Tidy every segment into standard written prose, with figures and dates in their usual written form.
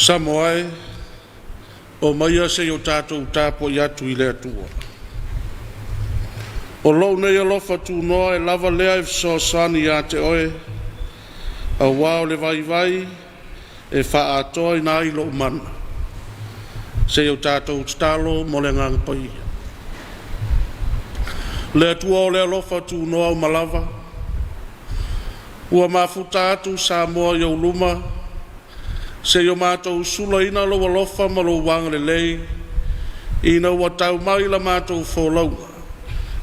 Samoa o maia se o tātou tāpo i atu I le atua. O lou nei alofa tu noa e lava lea e fisosani a te oe, a wao le vai vai e wha atoa I nā ilo umana. Se o tātou talo mo le ngang pai. Le atua o le alofa tu noa o malava, ua mafuta atu Samoa I luma, se yo mātou sula ina lo alofa ma lo wanga le lei, ina ua tau mai la mātou wholaunga,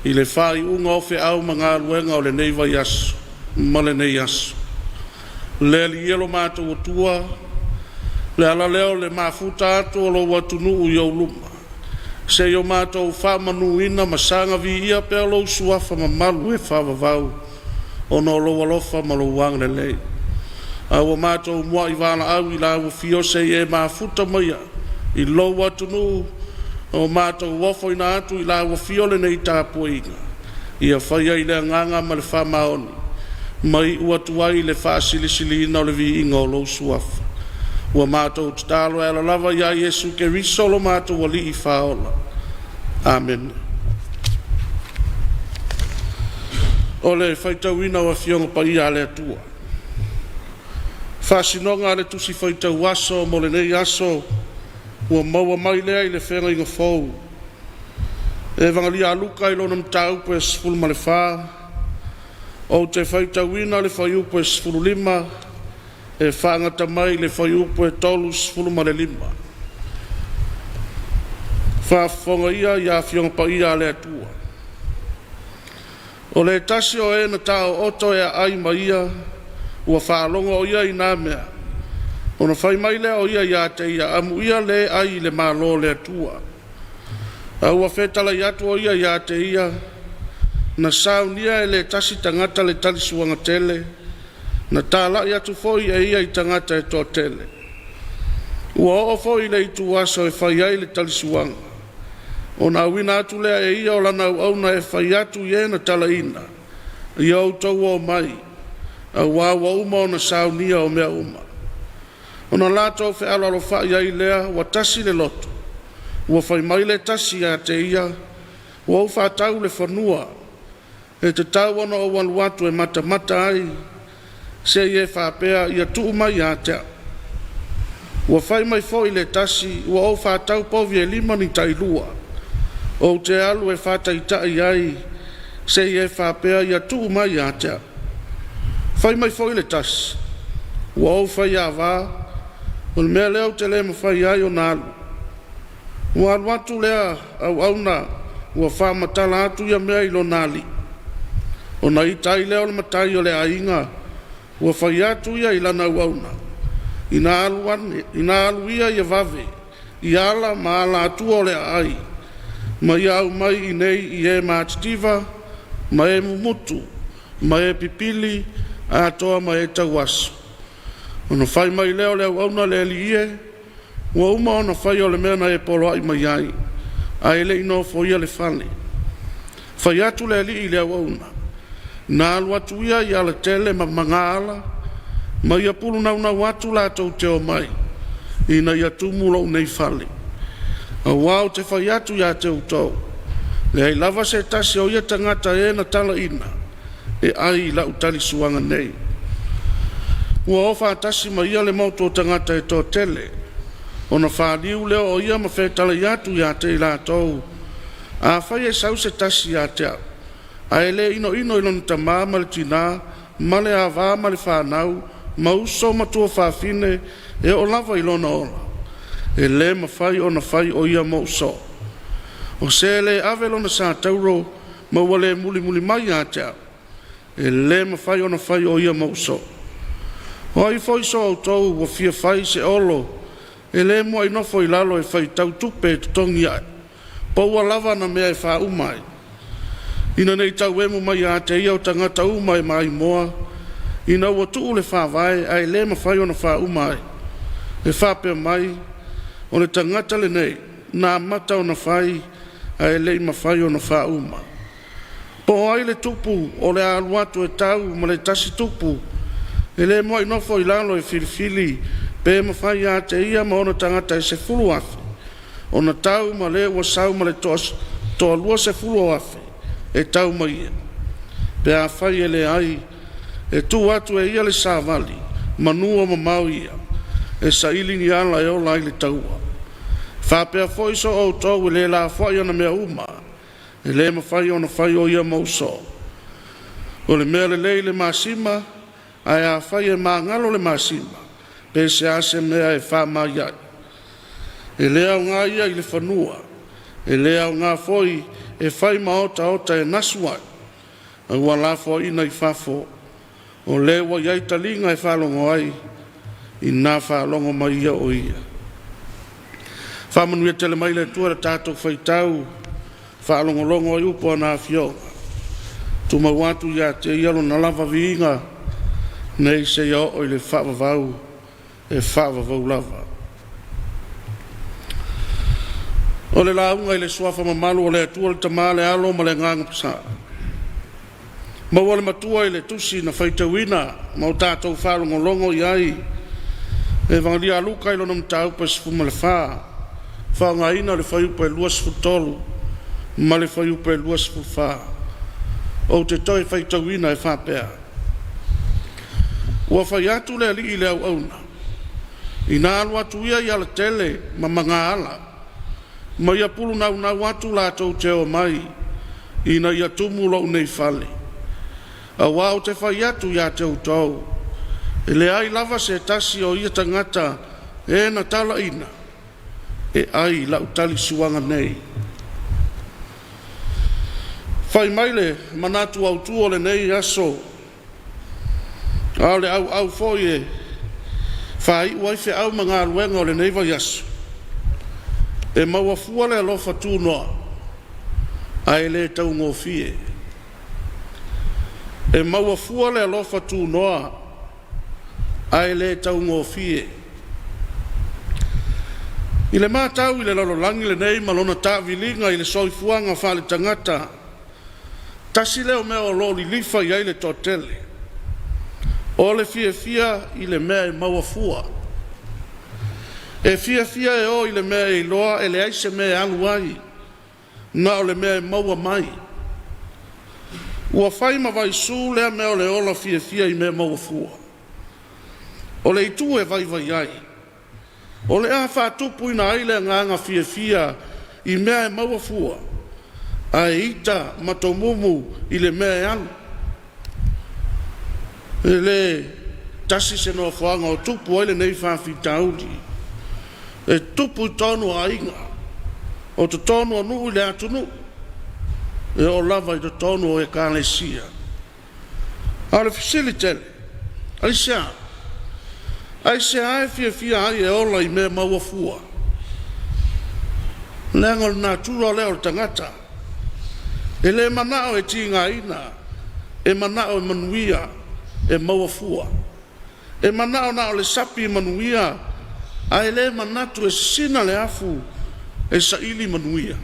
I le whai unga o whi au ma ngā luenga o le neiva yasu, ma le nei yasu. Le li elo mātou o tua, le ala leo le mafuta atu o lo watunu u yo luma, se yo mātou whamanu ina ma sanga vi ia pea lo suafa ma malu e whavavau, o no lo alofa ma lo wanga le lei. Awa mātou mua I wāna au I la fio se e mafuta maia I lo watunu o mātou wafo ina atu I la fio le nei Tapuaiga Ia whaia I le nganga ma le whamaoni mai ua tuai le whaasilisili ina o le vi inga o lo suafa Ua mātou tatalo e la lava ia Yesu ke risolo mātou wali I whaola Amen O le whaitawina wa fionga pa ia le atua Whasinonga le tusi whaitau aso mo le nei aso ua maua mai lea I le whenga inga fau. E vangalia aluka I lona mtau pe sifuru ma le wha. O te whaitau ina le whaiu pe sifuru lima. E whaangata mai le whaiu pe tolu sifuru ma le lima. Whafonga ia ia fionga pa ia le atua. O le tasi o e na tau oto e ai ma ia ua whaalonga o ia I nā mea. O na whai mai lea o ia ia te ia amu ia le ai le mālo le atua. A ua whetala I atu o ia te ia na saunia e le tasi tangata le talisuanga tele na tāla I atu foi e ia I tangata e tō tele. Ua o foi le itu aso e whai ai le talisuanga. O na wina atu lea e ia o lana au na e whai atu ie na tala ina. Ia au tau o mai. A wawa uma o na saunia o mea uma. O na lato fe alalo wha I lea wa tasi le loto. Ua whai mai le tasi a te ia. Ua u whatau le whanua. E te tau ana o wanuatu e mata mata ai. Se ie whapea ia tuu mai a te. Ua whai mai fo i le tasi, ua o whātau povi e lima ni tailua. O te alu e whātaitai ai, se i e whāpea i atu mai a tea. Whai mai fo i le tasi, ua o whai a wā, o le mea leo te le ma whai ai o nālu. Ua alu atu lea au auna, ua whāmatala atu ia mea i lo nāli. O na i tai leo le matai o le ainga, ua whai atu ia i lana au auna. Ina alu ia i vave, i ala ma ala atu o le ai. Ma i au mai i nei i e mātitiva, ma e mumutu, ma e pipili, a toa ma e tauasu. Ona whai mai leo leo auna le li ie, ua uma ona whai o le mea na e polo ai mai ai, a ele ino fo ia le whane. Whai atu le li i leo auna, na alu atu ia i ala tele ma mangala, ma ia pulu nauna watu la tau teo mai, ina ia tumulo nei whale. A wau te whai atu ia te utau, le ai lava se tasi o ia tangata e na tala ina, e ai la utali suanga nei. Ua o whātasi ma ia le mauto tangata e tō tele, o na whāliu leo o ia ma whetala i atu ia te i la tau, a whai e sau se tasi ia te au. A ele ino ilon tamā ma le tina, ma le awā ma le whānau, ma uso ma tua whāwhine, e o lava ilona ola. E le ma whai o na whai o ia mo uso. O se le avelona sa tauro, ma wale muli mai a te au. E le ma whai o na whai o ia mo uso. O ai foi so au tau wa fia whai se olo, e le mua i nofo i lalo e whai tau tupe e tutongi ai. Paua lava na mea e wha umai. Ina nei tau emu mai a te iau tangata umai mai moa, ina ua tuu le wha vai, ai le ma whai o na wha umai. E wha pia mai, o le tangata le nei, nā mata o na whai, ai le ma whai o na wha umai. Po ai le tupu, o le aluatu e tau, ma le tasi tupu, e le mua i nofo i lalo e filifili, pe ma whai a te ia ma ona tangata e se fulu afe. O na tau ma le ua sau ma le toa lua se fulu afe, e tau ma ia. Pe a whai e le ai, e tu atu e ia le sāvali, manua ma mau ia, e sa ili ni ala e o lai le taua. Whapea foi so au tau e le la whai ana mea uma, e le ma whai ona whai o ia mauso. O le mea le lei le masima, ai a whai e ngalo le masima, pe se ase mea e wha mai ai. E lea o ngā ia i le whanua, e lea o ngā foi e whai maota e nasuai, a ua la foi ina i whafo, o le wa iai talinga e whalongo ai, i nā whalongo mai ia o ia. Whamanuia tele mai le tua le tātou whaitau, whalongo longo ai upo na Afioga. Tuma watu ia te ialo na lava viinga, nei se ia o i le whaavavau, e whaavavau lava. O le launga i le suafa mamalu o le atua le tamale alo ma le nganga pasa. Ma wale matua i le tusi na whaitawina, ma o tātou whalongo longo i ai, e vangali aluka i lona mtau pa sifuma le whaa, whaonga ina le whaiupa e luas futolu, ma le whaiupa e luas fufa. O te toi whaitawina e whapea. Ua whai atu le ali i le au auna. I nā alu atu ia i ala tele, ma manga ala. Ma ia pulu nau atu la tau teo mai, i na ia tumulo nei whale. A wau te whai atu ia te utau. E le ai lava se tasi o ia tangata, e na tala ina. E ai la utali suanga nei. Whai maile manatu au tuo le nei aso. Ale au foi e whai uai fe au mga aluenga o le nei vai aso. E maua fua le alofa tu noa. Ai le tau ngofie. E maua fua le alofa tu noa. Ai le tau ngofie. I le mātau i le lalolangi le nei malona tāwilinga i le soifuanga whale tangata. Tasi leo mea o loli lifa i aile tōtele. O le fia i le mea i maua fua. E fia e o i le mea i loa e le aise mea alu ai. Na o le mea i maua mai. Ua whai ma vai su lea mea o le ola fia i mea maua fua. O le itu e vai ai. O le a whātupu ina aile nganga fia I mea e maua fua. A ita matomumu I le mea e anu. E le tasi se no whaanga o tupu aile nei whawhitauri. E tupu tonu a inga. O te tonu a nuu le atunu. E o lava I te tonu o e kālesia. A le facilitele. Aisea. Aisea e fia ai e ola I mea maua fua. Lenga na tura leo tangata. E le manao e tinga ina. E manao e manuia. E maua fua. E manao na o le sapi manuia. A e le manatu e sina le afu. E saili manuia.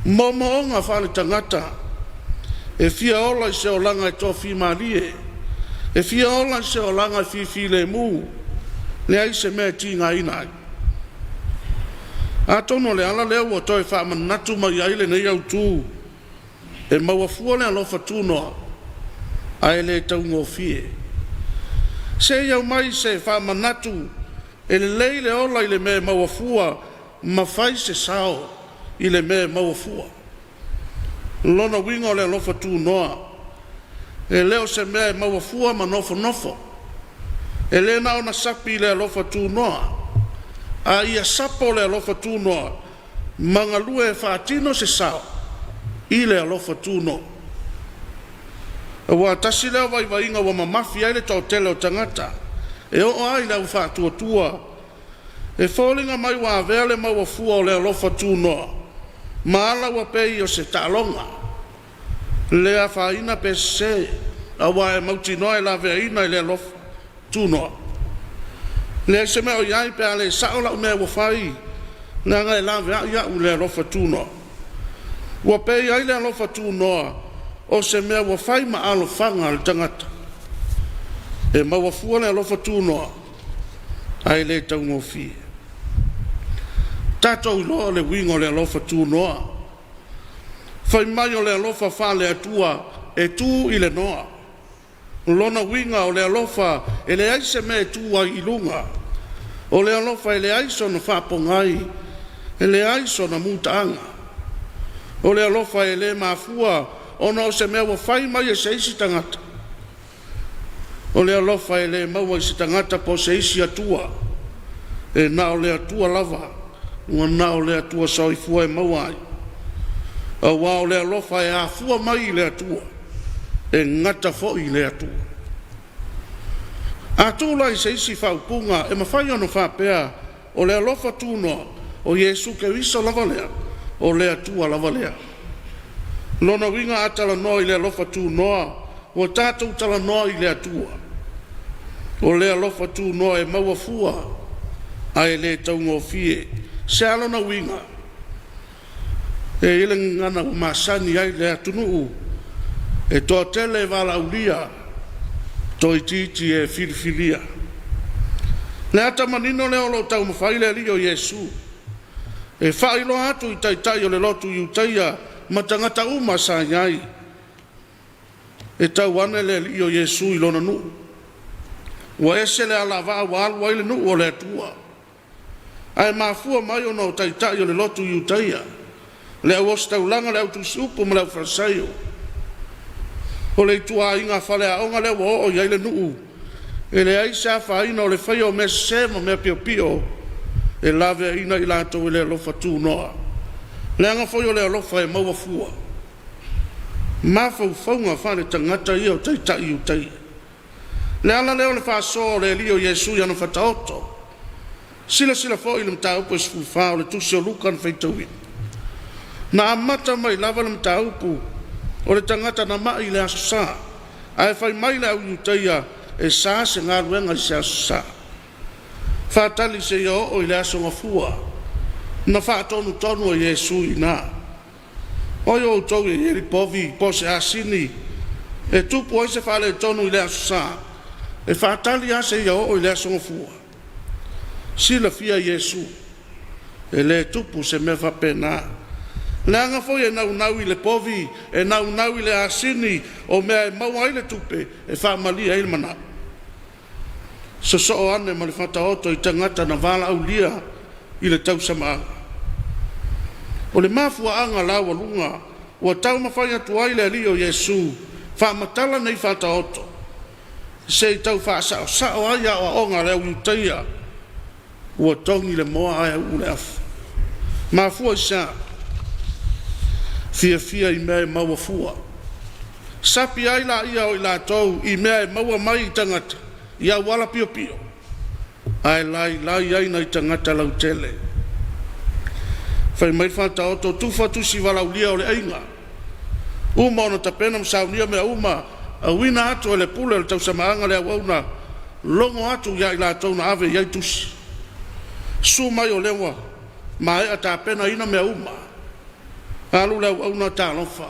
Momoonga whale tangata. E fia ola I se o langa e tofi malie. E fia ola I se o langa I fi le mu. Le ai se mea tinga ina. A tono le ala leo o toi wha manatu mai aile nei au tū. E maua fua le alofa tūnoa. Ai le taungo fie. Se iau mai se wha manatu. E le leile ola I le mea maua fua. Ma fai se sao I le mea maua fua. Lona winga o le alofa tūnoa. E leo se mea maua fua ma nofo. E le nao na sapi le alofa tūnoa. A ia sapo le alofa tūnoa. Mangalue e whaatino se sao. I le alofa tūnoa. Wa tasi leo vai inga wa mamafi ai le tau tele o tangata. E o ai leo whaatua. E fōlinga mai wa vele maua fua o le alofa tūnoa. Maala wa pei o se talonga. Le a whaina pe se. A wa e mauti noa e la vea ina I le alofa tūnoa. Le se mea o iai pe ale sao lau mea wafai. Le anga e la vea ia u le alofa tūnoa. Wa pei ai le alofa tūnoa. O se mea wafai ma alo whanga le tangata. E ma wafua le alofa tūnoa. Ai le taungo fie. Tatou loa le wingo le alofa tūnoa. Fai mai o le alofa wha le atua e tū I le noa. Lona winga o le alofa e le aise me tua I lunga. O le alofa e le aiso na whapongai. E le aiso na mutaanga. O le alofa e le mafua ona o se mea wafai mai e se isi tangata. O le alofa e le maua I se tangata po se isi atua. E na o le atua lava. Ua na o le atua saifua e maua ai. A wa o le alofa e afua mai I le atua. E ngata fo I le atua. A tūla I se isi whaupunga e mawhai ono whapea o le alofa tūnoa o Yesu ke wisa lava lea o le atua lava lea. Lona winga atala noa I le alofa tūnoa o tātou tala noa I le atua. O le alofa tūnoa e maua fua a e le taungo fie. Se alona winga e ile ngana o masani ai le atunuu. E toa tele wala ulia, toi titi e filifilia. Le ata manino leo lo tau mawhaile li o Yesu. E whailo atu I taitai o le lotu I utaia, matangata uma sa nyai. E tau ane le li o Yesu I lona nu. Wa ese le alava wa alwa ile nu o le atua. Ai mafua mai o no taitai o le lotu I utaia. Le awos taulanga le autusupu ma le frasaio. O le tua inga fale a onga le wo o ia le nuu. E le aisa whaina o le whai o me sema me pio pio. E lave ina I lato I le alofa tūnoa. Le anga whai o le alofa e maua fua. Mawhau whaunga whale tangata I o taitai I utai. Le ala leo le whaso le li o Yesu I ano whataoto. Sila whai le mtaupu e sfufa o le tusi o lukan whaitauin. Na amata mai lava le mtaupu. O le tangata na mai le asusa. Ai whai mai le au utaia e sa se ngā ruenga I se asusa. Whātali se ia o I le asonga fua. Na whātonu tonu o Yesu I nā. O i o tau e heri povi po se asini. E tupu o I se whale tonu I le asusa. E whātali a se ia o I le asonga fua. Sila fia Yesu. E le tupu se me whapena. Le anga foi e nau I le povi, e nau I le asini, o mea e maua I le tupe, e whaamalia I le mana. so ane ma le whataoto I tangata na wala au lia I le tau Samoa. O le mafuaanga lawa lunga, ua tau mawhai atu ai le alio Yesu, whaamatala nei whataoto. Se tau whaasao sao ai a onga leo iutaia, ua tongi le moa ai au le afu. Mafua isa, fia I mea maua fua. Sapi ai la ia o I la tau, I mea maua mai I tangata, ia wala pio pio. Ai lai ai na I tangata lau tele. Fai mai whataoto tufa tusi walau lia o le ainga. Uma ona tapena msaunia mea uma, a wina atu le pule le tau Samaanga le awauna, longo atu ia I la tau na ave iai tusi. Su mai o lewa, mai a tapena ina mea uma. Alu le awauna ta lofa.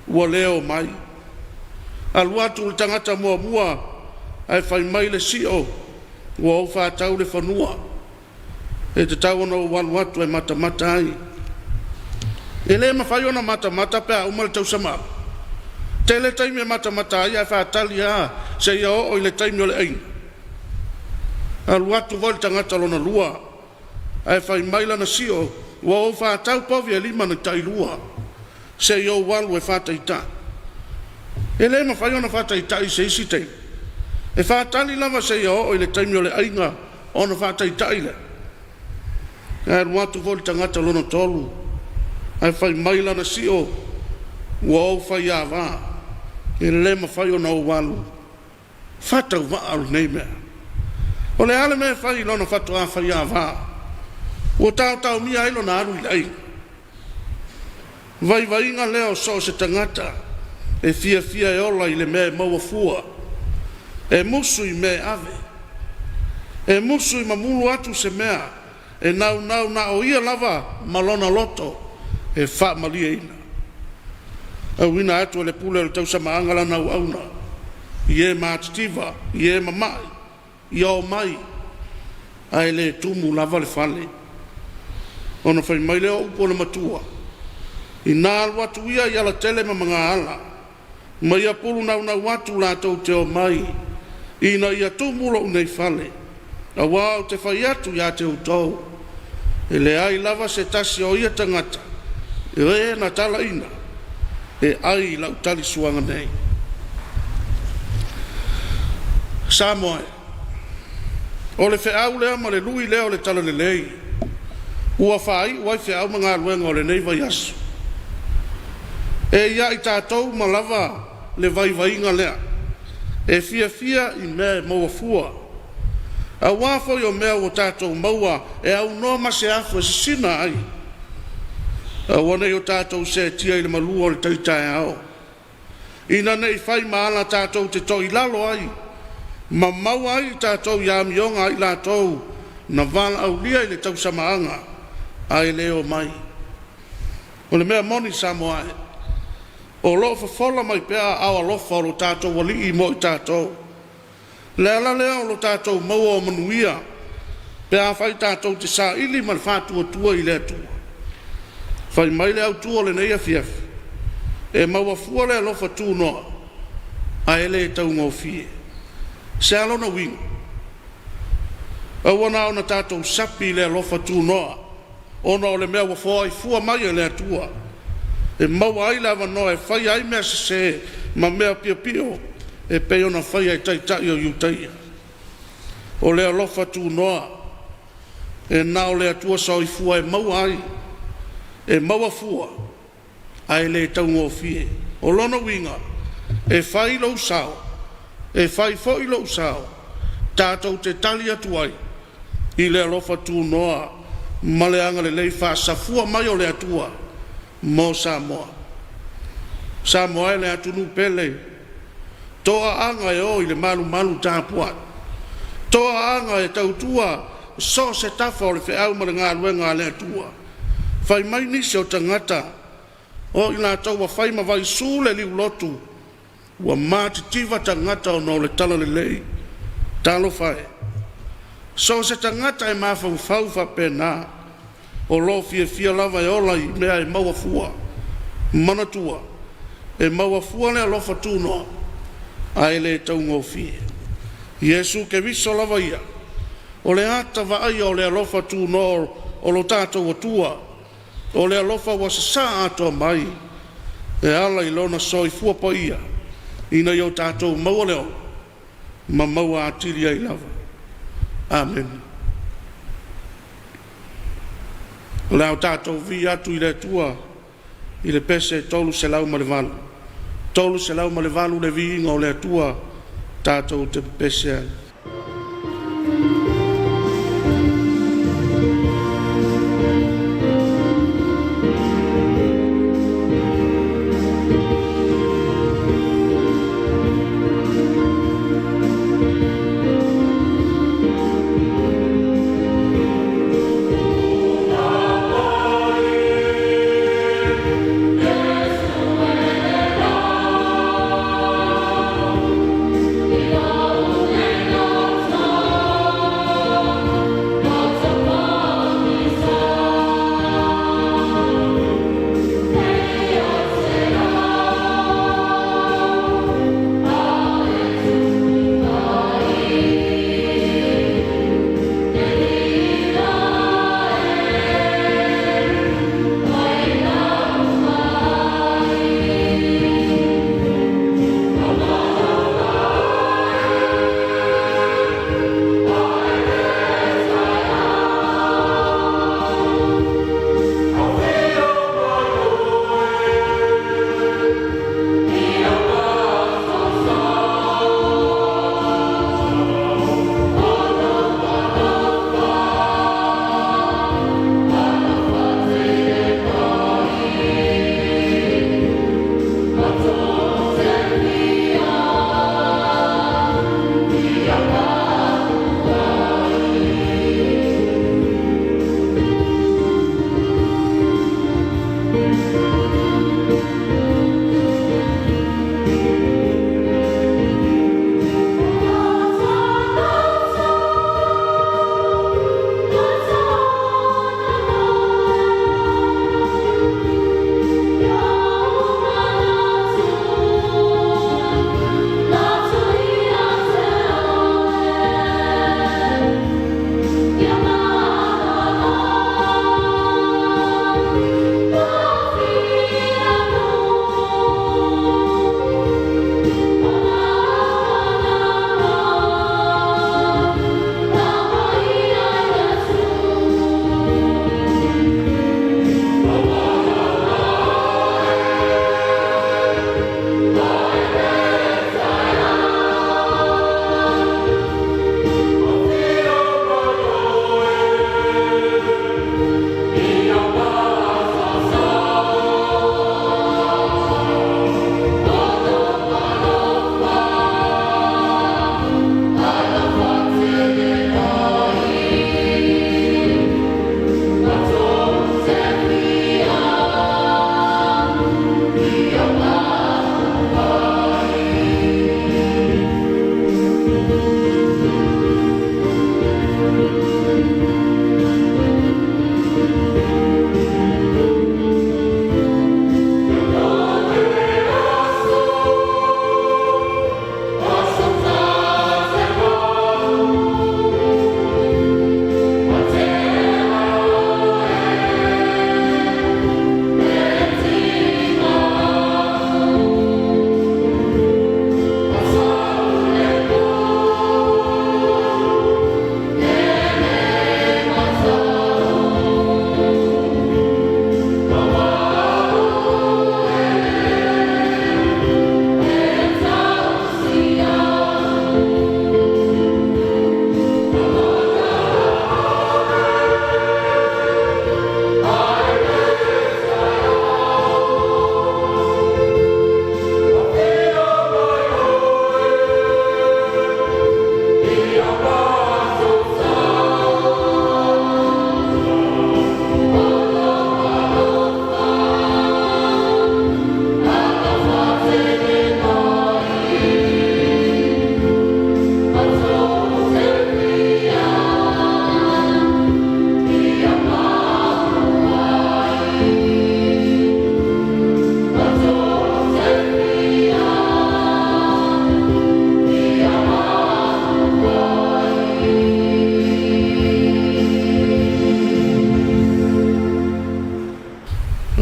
Ua leo mai. Alu atu le tangata mua, ai fai mai le sio, ua o whatau le whanua. E te tau ono walu atu e mata ai. E le mawhai ona mata pea umale tau Samoa. Te le taimi e mata ai e whaatali a se ia o I le taimi o le aina. Alu atu voi tangata lona lua. Ai whai maila na sio ua o whaatau povi e lima na tai lua. Se ia o walu e whaataita. E le mawhai ona whaataita I se isi tei. E whaatali lava se ia o I le taimi o le aina ona whaataita I le. Ai watu voi tangata lona tolu. Ai whai maila na sio. Ua o whai awa. E le mawhai o na o walu. Whatau waaru nei mea. O le ale mea whai lona whatu a whai awa. Ua tau mia ilo na aru I ai. Vai inga leo so se tangata. E fia e ola I le mea maua fua. E musu I mea ave. E musu I mamulu atu se mea. E nau na o ia lava malona loto e wha malia ina. A wina atu le pule le tau Samaanga la nau auna. Ie maatitiva, ie mamai, ia o mai. Ai le tumu lava le fale. Ona whai mai leo upo le matua. I nā alu atu ia I ala tele ma mga ala. Ma ia pulu nau atu la tau te o mai. Ina ia tumu lo unei fale. A wā o te whai atu ia te utau. E le ai lava se tasi o ia tangata. E na tala ina. E ai lau tali suanga nei. Samoa. O le whiau lea ma le lui lea o le tala le lei. Ua whai, uai whiau mga aluenga o le nei vai asu. E ia I tātou ma lava le vai inga lea. E fia I mea maua fua. A wafo I o mea o tātou maua e au noma se afu e sina ai. A wane o tātou se tia I le malua o le taitai ao. Ina nei whai maala tātou te toi lalo ai. Ma mau ai tātou ia mionga I lātou na vala au lia I le tau Samaanga. Ai leo mai. O le mea moni Samoa e. O lo fola mai pea awa lofa o lo tātou wali I mo I tātou. Lea o lo tātou maua o manuia. Pea whai tātou te sa ili man whātua tua I lea tua. Whai mai lea au tua le nei Afiafi. E maua fua lea lofa tū noa. A ele tau ngau fie. Se alona winga. Awana o na tātou sapi lea lofa tū noa. Ona o le mea wa fua I fua mai lea tua. E maua ai lava noa e whai ai mea se ma mea pio. E pei ona whai ai tai o iutaia. O lea lofa tū noa. E nao lea tua sao I fua e maua ai. E maua fua. Ai le tau ngō fie. O lona winga. E whai lau sao. E whai fo I lau sao. Tātou te tali atu ai. I lea lofa tū noa. Ma le anga le lei wha safua mai o lea tua. Mo Samoa. Samoa e lea tunu pele. Toa anga e o I le malu Tapuaiga. Toa anga e tautua so se tafa o le whiau ma le ngā luenga le tua. Whai mai nisi o tangata. O I nā tau wa whai ma vai su le liu lotu. Wa mātitiva tangata o no le tala le lei. Talo whai. So se tangata e mawhau wha pena. O lo fia lava e ola I mea e maua fua. Manatua. E maua fua le alofa tūnoa. Ai le tau ngō fie. Iesu ke viso lava ia. O le ata vaia o le alofa tu no o lo tātou atua. O le alofa wa sa ato mai. E ala I lona soi fua pa ia. Ina yo tātou maua leo. Ma maua atiri ai lava. Amen. O le au tātou vi atu I le tua. I le pese tolu se lau ma le valu. Tolu se lau ma le valu le vi inga o le tua. Tātou te pese ai. Amen.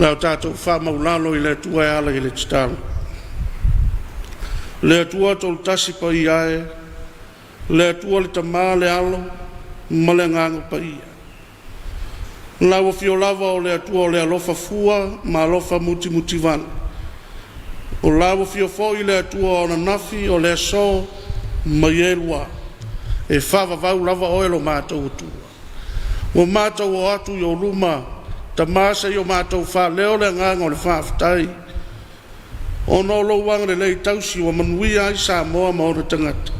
Lau tātou whamaulalo I le tua e ala I le titalo. Le tua tol tasi pa I ae, le tua le tamā le alo, ma le ngango pa ia. Lau o fio lava o le tua o le alofa fua, ma alofa muti muti vana. O lau o fio fo I le tua o na nafi o le so, ma yelua. E whawa vau lava oelo mātou tua. O mātou o atu I o luma, ta masa I o mātou wha leo le ngango le whaafitai. O no lo wang le lei tausi o manuia I Samoa ma o le tangata.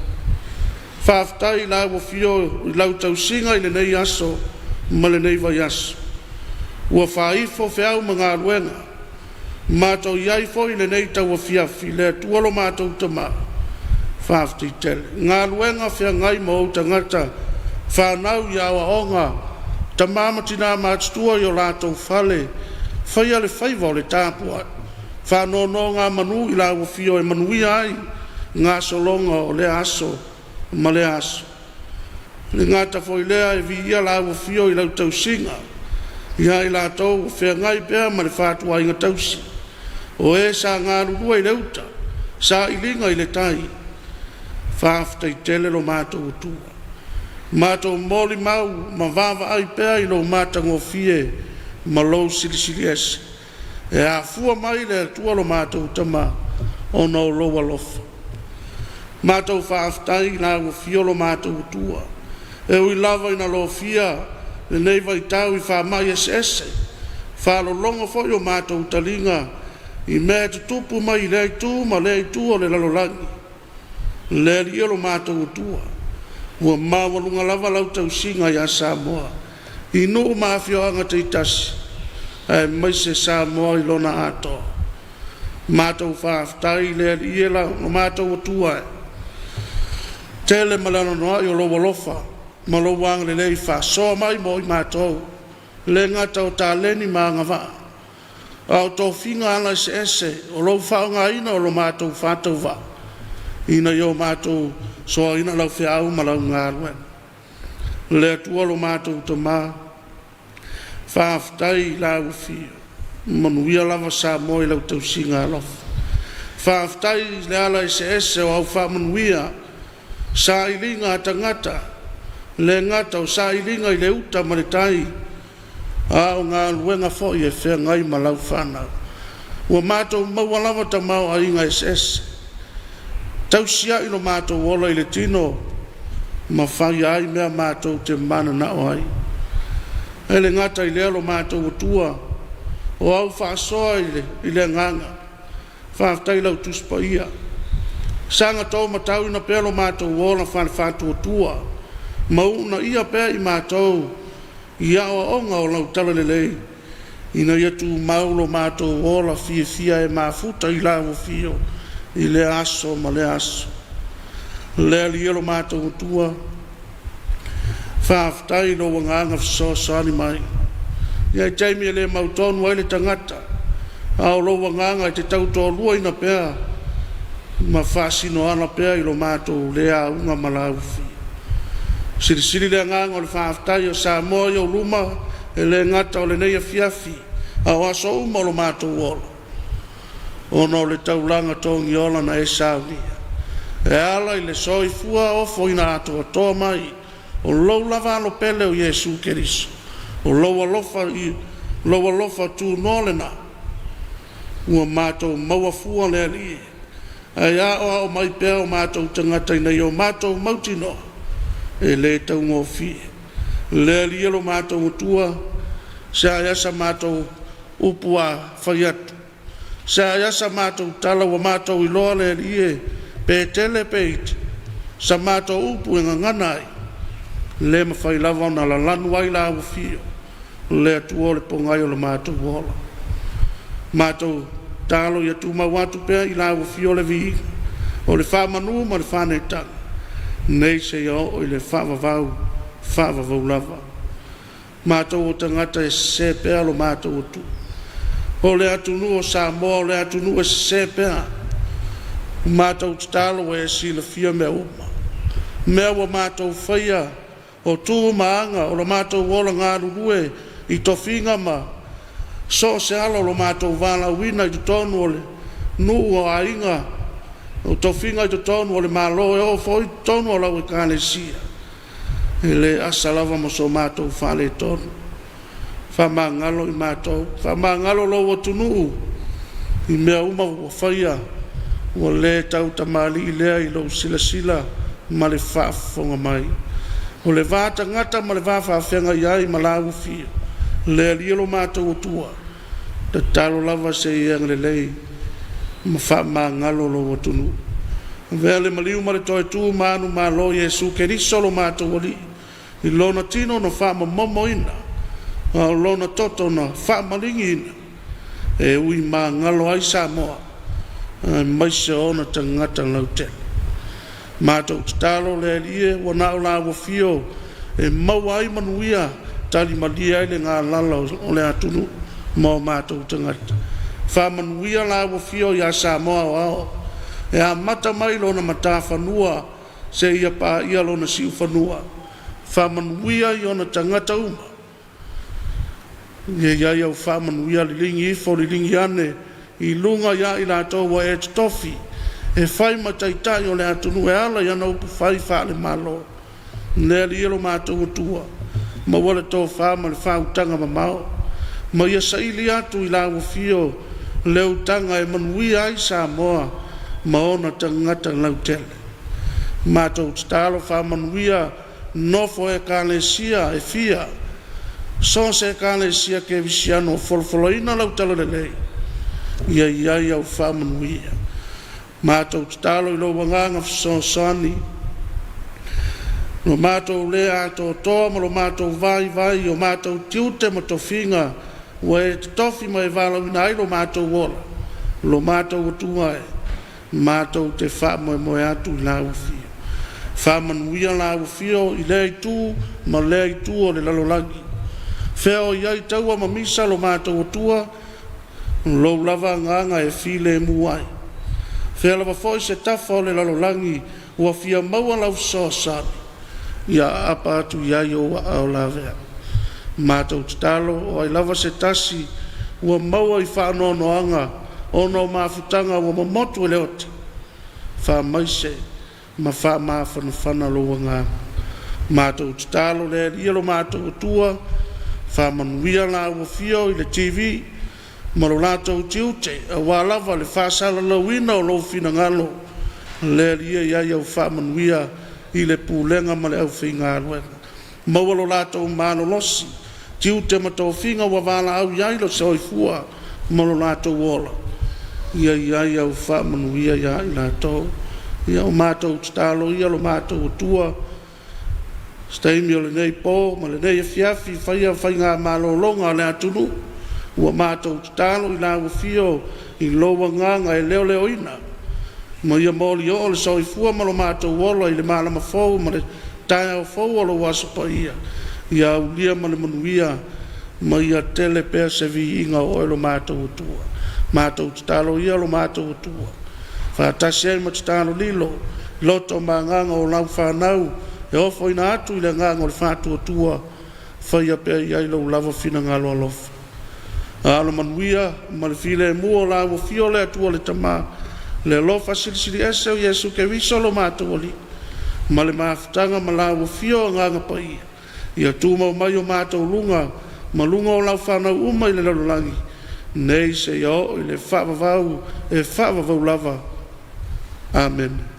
Whaafitai la o fio I lau tausinga I le nei aso, ma le nei vai aso. Ua whaifo whiau ma ngā luenga. Mātou iai fo I le nei tau a Afiafi, le tualo mātou tama. Whaafitai tele. Ngā luenga whia ngai ma o tangata, whanau I awa onga, ta mamatina mātua I o lātou whale, whaia le whaiva o le Tapuaiga. Whanono ngā manu I lau fio e manui ai, ngā solonga o le aso, ma le aso. Le ngata fo I lea e vi ia lau fio I lau tausinga, ia I lātou whea ngai pēr ma le Tapuaiga tausi. O e sa ngā rurua I leuta, sa I linga I le tai, whaafitai tele lo mātou utua. Mātou moli mau, ma vava ai pēr I lo mātango fie, ma lo silisili ese. E a fua mai le tua lo mātou tama, o no loa lofa. Mātou whaafitai la o fio lo mātou utua. E ui lava ina lo fia, le nei vai tau I wha mai ese. Wha lo longa fo I o mātou talinga, I mea tutupu mai le tu, ma le tu o le lalolangi. Le lia lo mātou utua. Ua mawalunga lava lau tau singa I a Samoa. I nuu mafio anga te itasi. E mai se Samoa I lona ato. Mātou whaafitai le iela no mātou utua e. Tele malano noa I o lo walofa. Ma lo wang le lei wha soa mai mo I mātou. Le ngata o tā leni maanga wā. Au tō whinga ala se ese. O lo whaonga ina o lo mātou whātou wā. Ina yo mātou soa ina lau whiau ma lau ngāruen. Le atua lo mātou to mā. Whaafitai lau fio. Manuia lava Samoa I lau tausinga alofa. Whaafitai le ala se ese o au whamanuia. Sa ilinga tangata. Le ngata o sa ilinga I le uta ma le tai. Au ngā luenga fo I e whea ngai ma lau whanau. Ua mātou maua lava ta mau a inga ese. Tausia I lo mātou ola I le tino, ma whai ai mea mātou te mana na o ai. E le ngata I lea lo mātou utua, o au whaasoa I le nganga, whaafitai lau tuspa ia. Sanga tau matau ina pēlo mātou ola whātu utua, mauna ia pē I mātou, I awa onga o lau talalelei, ina ia tu maulo mātou ola fia e mafuta I lau fio, I le aso ma le aso. Le alielo mātou utua. Whaafitai no wanganga whasoasani mai. Ia I taimi e le mautonu ai le tangata. Ao lo wanganga I te tautoa lua ina pēr. Ma whaasino ana pēr I lo mātou lea unga malaufi. Sirisiri le nganga o le whaafitai o Samoa I o luma e le ngata o le nei Afiafi. Ao aso uma o lo mātou ola. Ono le taulanga tongi ola na e saunia. E ala I le soifua ofo ina ato toa mai. O lou lava alo pele o Yesu Keriso. O lou alofa tu nolena. Ua mātou mauafua le ali. Ai a o mai pēr o mātou tangata ina I o mātou mautino. E le tau ngofi. Le ali alo mātou utua. Se ayasa mātou upua whaiatu. Sa yasa mātou tala wa mātou I loa le rie, pe tele peit, sa mātou upu e nganganai, le mawhai lava na la lanu ai la awu fio, le atua le pongai o le mātou wola. Mātou talo I atu mawatu pēr I la awu fio le vi, o le whamanu ma le whanei tanga, nei se o I le whavavau lava. Mātou o tangata e se pēr lo mātou o tu. O le atunu o Samoa, o le atunu e sepea. Mātou talo e sila fia mea uma. Mea wa mātou whaia o tū maanga o la mātou wola ngā rurue I tofinga ma so se alo lo mātou wala wina I te tonu o le nuu o ainga o tofinga I te tonu o le malo e o foi tonu o lau e kālesia e le asalava mo so mātou whale tonu whamangalo I mātou whamangalo lo o tunu I mea uma o whaia o le tau tamali I lea I lo sila sila ma le whaafonga mai o le vāta ngata ma le vāwhawhenga iai ma la uwhia le alielo mātou o tua ta talo lava se iang le lei ma whamangalo lo o tunu vea le maliu ma le toi tū manu ma lo Yesu ke riso lo mātou o li I lona tino na whama momo ina o lona toto na whama ringi ina e ui ma ngalo ai Samoa mai se ona tangata lau te mātou talo le alie wana o la wafio e maua ai manuia tali malia ai le ngā lala o le atunu mo mātou tangata whamanuia la wafio ia Samoa o ao e a mata mai lona mata whanua se ia pa ia lona siu whanua whamanuia I ona tangata uma ia ia iau whamanuia li lingi ifo li lingi ane I lunga ia I la toa e tofi e whai mataitai o le atunu e ala ia naupu whai whaale malo ne li elo mātou tua ma wale tō whama le whautanga ma mao ma ia saili atu I la wafio leu tanga e manuia ai Samoa ma ona tangata lau tele mātou talo whamanuia nofo e kālesia e fia so se kālesia ke visiano folfoloina lau talo le lei ia ia au whamanuia mātou talo I lo wanganga fisosani no mātou lea ato toa ma lo mātou vai o mātou tiute ma tofinga wa e tofi ma e vala wina ai lo mātou wola lo mātou utua e mātou te wha moe atu I la ufio whamanuia la ufio I lea I tū ma lea I tū o le lalolangi Wheo iai taua ma misa lo mātou utua lo lava nganga e file muai Whea lava foi se tafa o le lalolangi ua fia maua lau sosani ia apa atu iai o au la vea mātou talo o ai lava se tasi ua maua I whaanoanoanga ono mafutanga ua mamotu e leoti wha maise ma wha mawhanawhana loa ngā mātou talo le ria lo mātou tua wha manuia la ua fio I le TV ma lo lātou tiute a wā lava le whasala lauina o lo fina ngalo le ria iai au wha manuia I le pūlenga ma le au whinga aruenga maua lo lātou māno losi tiute ma tō whinga wa wāla au iai lo se oifua ma lo lātou ola ia iai au wha manuia iai lātou ia o mātou talo ia lo mātou tua staimi o le nei pō ma le nei Afiafi whaia whainga mālolonga le atunu ua mātou talo I la wafio I loa nganga e leo leo ina ma ia moli o le soifua ma lo mātou ola I le malama fau ma le tae o fau o lo wasapa ia ulia ma le manuia ma ia tele pea se vi inga o lo mātou tua mātou talo ia lo mātou tua whaatasi ai ma talo lilo loto ma nganga o lau whanau e ofo ina atu I le nganga o le whātua tua whaia pea iai lau lava fina ngalo alofa alo manuia ma le file mua o lau fio le atua le tama le lofa silisili ese o Yesu ke viso lo mātou oli ma le mafutanga ma lau fio nganga pa ia tūma mai o mātou lunga ma lunga o lau whanau uma I le lalolangi nei se iao I le whaavavau e whaavavau lava Amen.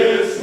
Yesu